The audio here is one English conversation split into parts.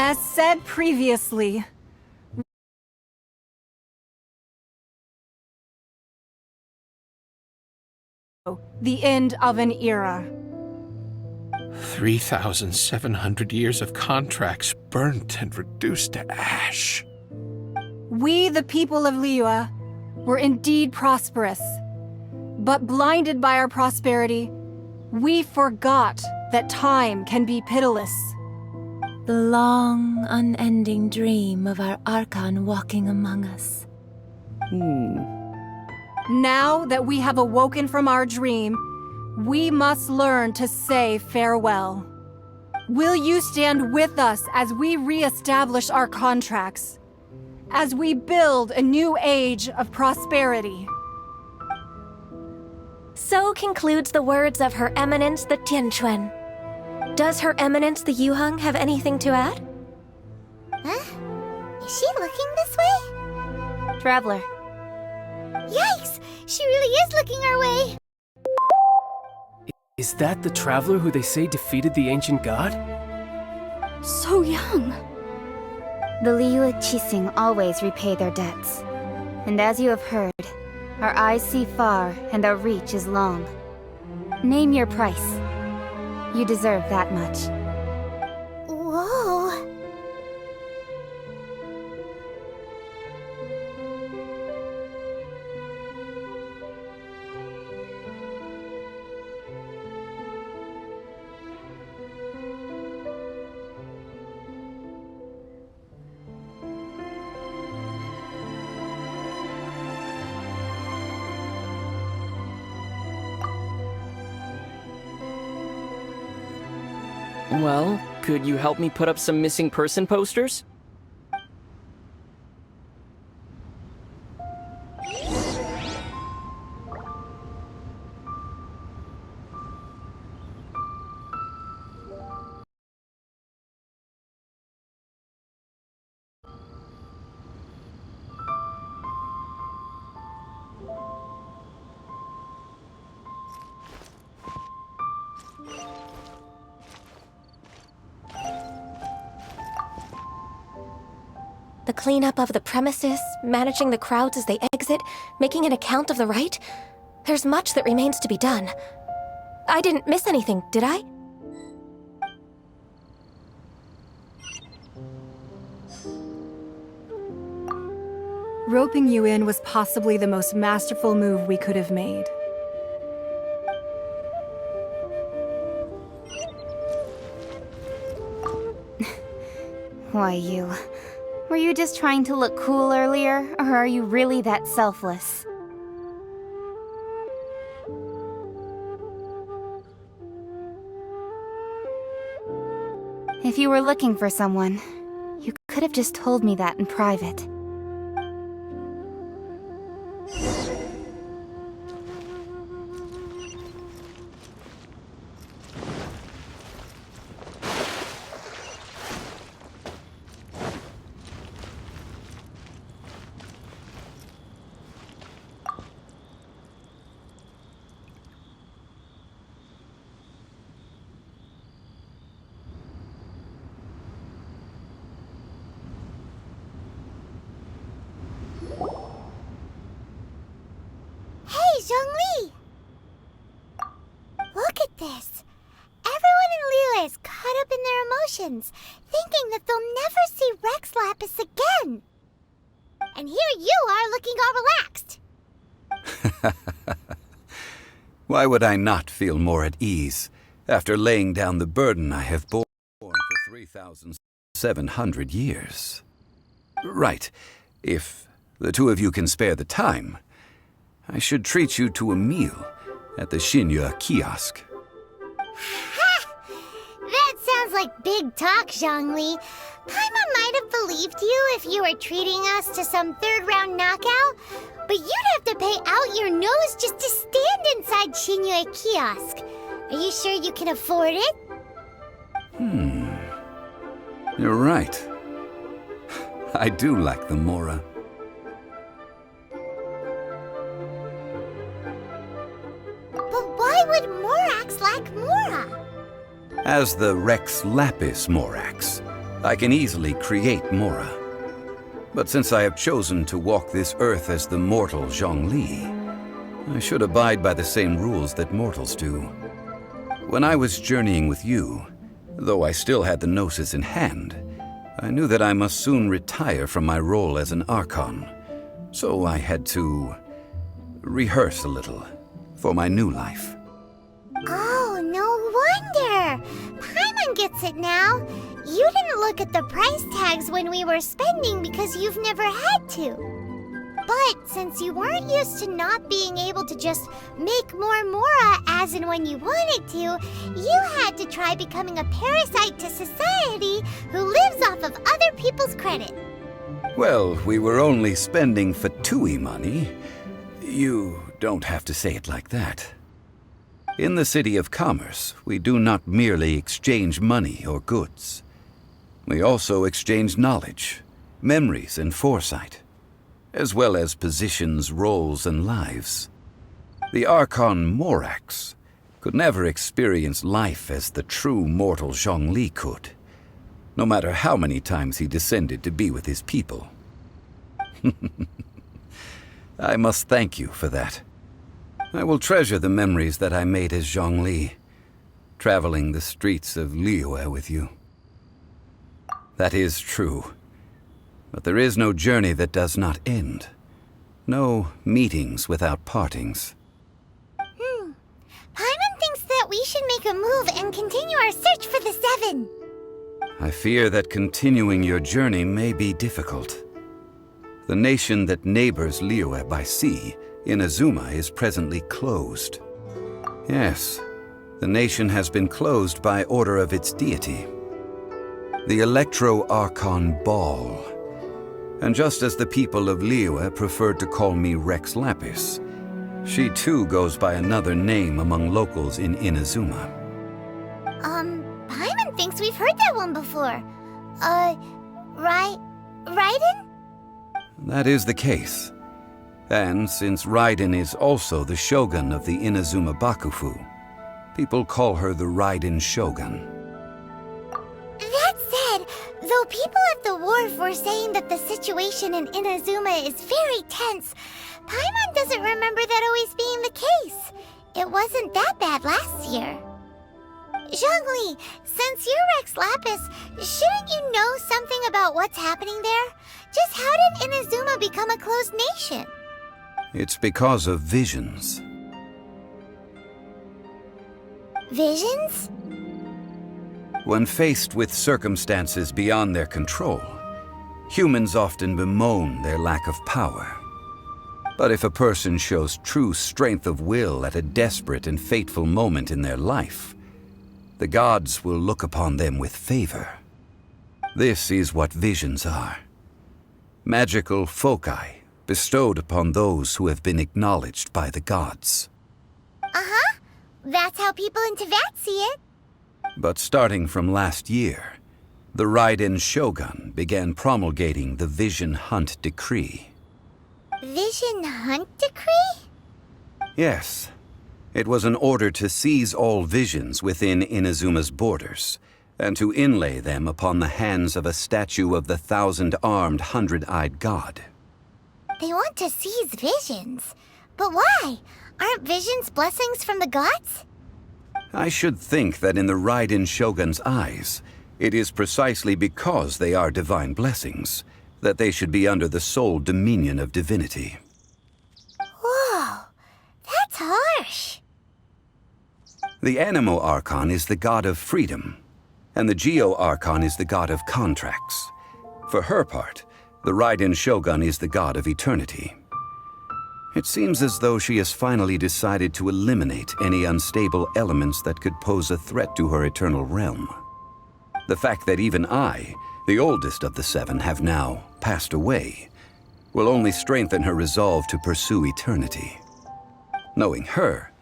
As said previously, the end of an era. 3,700 years of contracts burnt and reduced to ash. We, the people of Liyue, were indeed prosperous. But blinded by our prosperity, we forgot that time can be pitiless. The long, unending dream of our Archon walking among us. Now that we have awoken from our dream, we must learn to say farewell. Will you stand with us as we re-establish our contracts? As we build a new age of prosperity? So concludes the words of Her Eminence the Tianquan. Does Her Eminence the Yuheng have anything to add? Huh? Is she looking this way? Traveler. Yikes! She really is looking our way! Is that the traveler who they say defeated the ancient god? So young! The Liyue Qixing always repay their debts. And as you have heard, our eyes see far and our reach is long. Name your price. You deserve that much. Whoa! Well, could you help me put up some missing person posters? The cleanup of the premises, managing the crowds as they exit, making an account of the rite? There's much that remains to be done. I didn't miss anything, did I? Roping you in was possibly the most masterful move we could have made. Why, you... Were you just trying to look cool earlier, or are you really that selfless? If you were looking for someone, you could have just told me that in private. Zhongli! Look at this! Everyone in Liyue is caught up in their emotions, thinking that they'll never see Rex Lapis again. And here you are looking all relaxed. Why would I not feel more at ease after laying down the burden I have borne for 3,700 years? Right. If the two of you can spare the time, I should treat you to a meal at the Xinyu kiosk. Ha! That sounds like big talk, Zhongli. Paimon might have believed you if you were treating us to some third-round knockout, but you'd have to pay out your nose just to stand inside Xinyu kiosk. Are you sure you can afford it? You're right. I do like the Mora. Why would Morax lack Mora? As the Rex Lapis Morax, I can easily create Mora. But since I have chosen to walk this earth as the mortal Zhongli, I should abide by the same rules that mortals do. When I was journeying with you, though I still had the Gnosis in hand, I knew that I must soon retire from my role as an Archon, so I had to rehearse a little for my new life. Oh, no wonder! Paimon gets it now. You didn't look at the price tags when we were spending because you've never had to. But since you weren't used to not being able to just make more Mora as and when you wanted to, you had to try becoming a parasite to society who lives off of other people's credit. Well, we were only spending Fatui money. You don't have to say it like that. In the City of Commerce, we do not merely exchange money or goods. We also exchange knowledge, memories, and foresight, as well as positions, roles, and lives. The Archon Morax could never experience life as the true mortal Zhongli could, no matter how many times he descended to be with his people. I must thank you for that. I will treasure the memories that I made as Zhongli, traveling the streets of Liyue with you. That is true. But there is no journey that does not end. No meetings without partings. Paimon thinks that we should make a move and continue our search for the Seven. I fear that continuing your journey may be difficult. The nation that neighbors Liyue by sea, Inazuma, is presently closed. Yes, the nation has been closed by order of its deity, the Electro-Archon Ball. And just as the people of Liyue preferred to call me Rex Lapis, she too goes by another name among locals in Inazuma. Paimon thinks we've heard that one before. Raiden? That is the case. And since Raiden is also the shogun of the Inazuma Bakufu, people call her the Raiden Shogun. That said, though people at the wharf were saying that the situation in Inazuma is very tense, Paimon doesn't remember that always being the case. It wasn't that bad last year. Zhongli, since you're Rex Lapis, shouldn't you know something about what's happening there? Just how did Inazuma become a closed nation? It's because of visions. Visions? When faced with circumstances beyond their control, humans often bemoan their lack of power. But if a person shows true strength of will at a desperate and fateful moment in their life, the gods will look upon them with favor. This is what visions are. Magical foci bestowed upon those who have been acknowledged by the gods. Uh-huh. That's how people in Teyvat see it. But starting from last year, the Raiden Shogun began promulgating the Vision Hunt Decree. Vision Hunt Decree? Yes. It was an order to seize all visions within Inazuma's borders, and to inlay them upon the hands of a statue of the 1,000-armed, 100-eyed god. They want to seize visions. But why? Aren't visions blessings from the gods? I should think that in the Raiden Shogun's eyes, it is precisely because they are divine blessings that they should be under the sole dominion of divinity. Whoa, that's harsh. The Animo Archon is the god of freedom, and the Geo Archon is the god of contracts. For her part, the Raiden Shogun is the god of eternity. It seems as though she has finally decided to eliminate any unstable elements that could pose a threat to her eternal realm. The fact that even I, the oldest of the seven, have now passed away, will only strengthen her resolve to pursue eternity. Knowing her,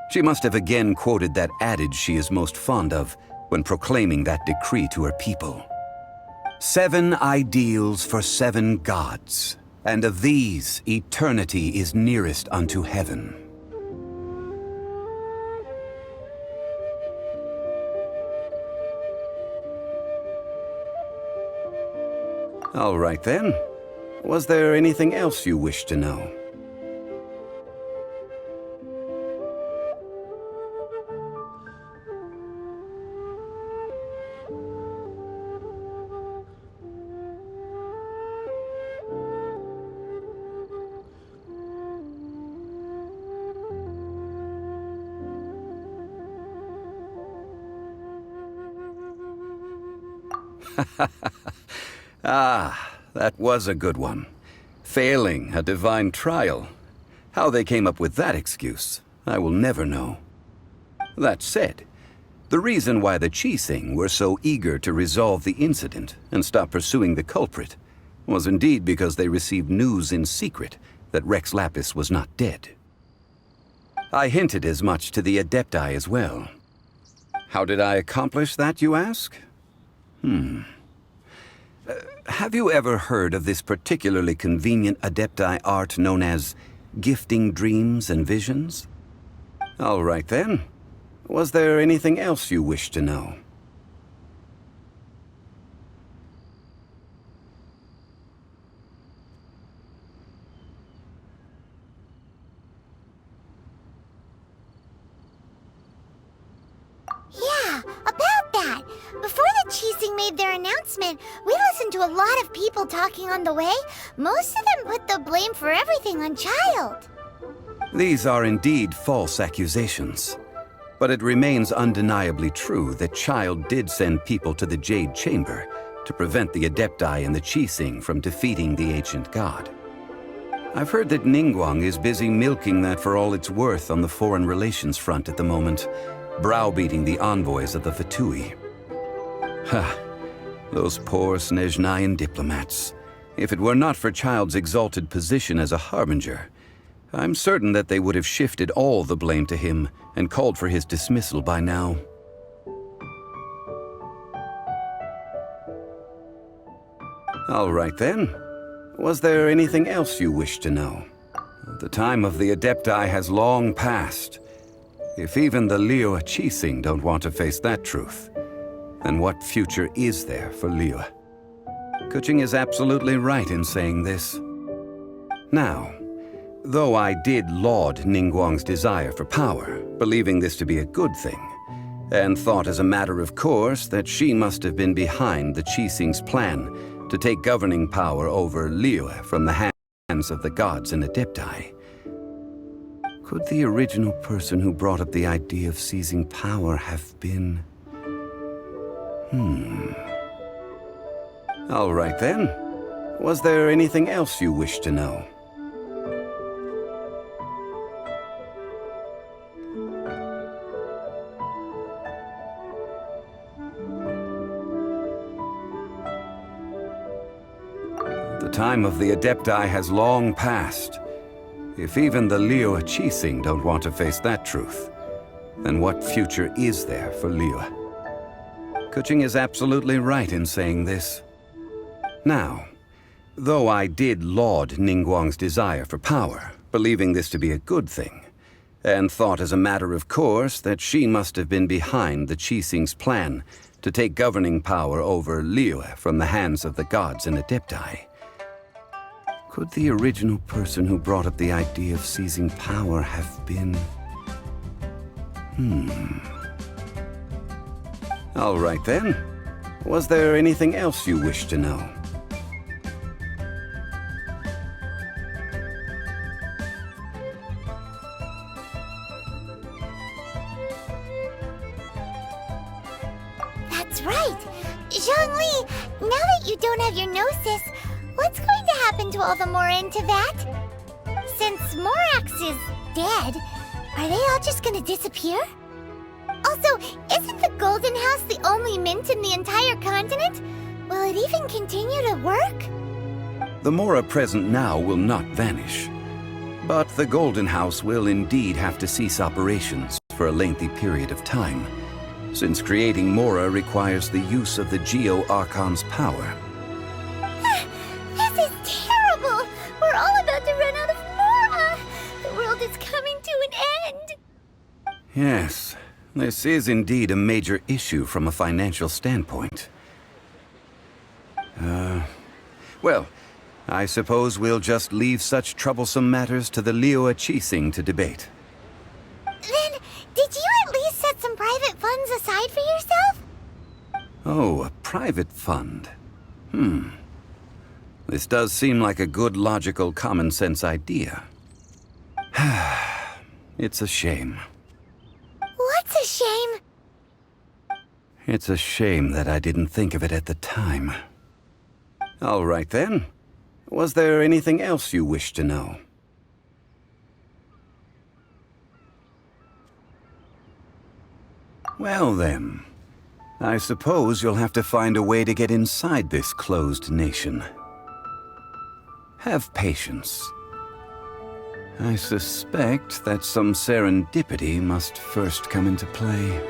she must have again quoted that adage she is most fond of when proclaiming that decree to her people. 7 ideals for 7 gods, and of these, eternity is nearest unto heaven. All right then. Was there anything else you wish to know? Ah, that was a good one. Failing a divine trial. How they came up with that excuse, I will never know. That said, the reason why the Qixing were so eager to resolve the incident and stop pursuing the culprit was indeed because they received news in secret that Rex Lapis was not dead. I hinted as much to the Adepti as well. How did I accomplish that, you ask? Have you ever heard of this particularly convenient Adepti art known as gifting dreams and visions? All right then. Was there anything else you wish to know? Yeah, about that. Before the Qixing made their announcement, we listened to a lot of people talking on the way. Most of them put the blame for everything on Child. These are indeed false accusations. But it remains undeniably true that Child did send people to the Jade Chamber to prevent the Adepti and the Qixing from defeating the ancient god. I've heard that Ningguang is busy milking that for all it's worth on the foreign relations front at the moment, browbeating the envoys of the Fatui. Ha! Those poor Snezhnayan diplomats. If it were not for Child's exalted position as a harbinger, I'm certain that they would have shifted all the blame to him and called for his dismissal by now. All right then. Was there anything else you wish to know? The time of the Adepti has long passed. If even the Liyue Qixing don't want to face that truth, then what future is there for Liyue? Kuching is absolutely right in saying this. Now, though I did laud Ningguang's desire for power, believing this to be a good thing, and thought as a matter of course that she must have been behind the Qixing's plan to take governing power over Liyue from the hands of the gods and Adepti, could the original person who brought up the idea of seizing power have been... All right then. Was there anything else you wish to know? The time of the Adepti has long passed. If even the Liyue Qixing don't want to face that truth, then what future is there for Liyue? Kuching is absolutely right in saying this. Now, though I did laud Ningguang's desire for power, believing this to be a good thing, and thought as a matter of course that she must have been behind the Qixing's plan to take governing power over Liyue from the hands of the gods and Adepti, could the original person who brought up the idea of seizing power have been... All right then. Was there anything else you wish to know? That's right. Zhongli, now that you don't have your gnosis, what's going to happen to all the Mora in Teyvat? Since Morax is dead, are they all just gonna disappear? Also, isn't the Golden House the only mint in the entire continent? Will it even continue to work? The Mora present now will not vanish. But the Golden House will indeed have to cease operations for a lengthy period of time, since creating Mora requires the use of the Geo-Archon's power. This is terrible! We're all about to run out of Mora! The world is coming to an end! Yes, this is indeed a major issue from a financial standpoint. Well, I suppose we'll just leave such troublesome matters to the Liyue Qixing to debate. Then, did you at least set some private funds aside for yourself? Oh, a private fund. This does seem like a good, logical, common-sense idea. It's a shame. What's a shame? It's a shame that I didn't think of it at the time. All right, then. Was there anything else you wish to know? Well, then. I suppose you'll have to find a way to get inside this closed nation. Have patience. I suspect that some serendipity must first come into play.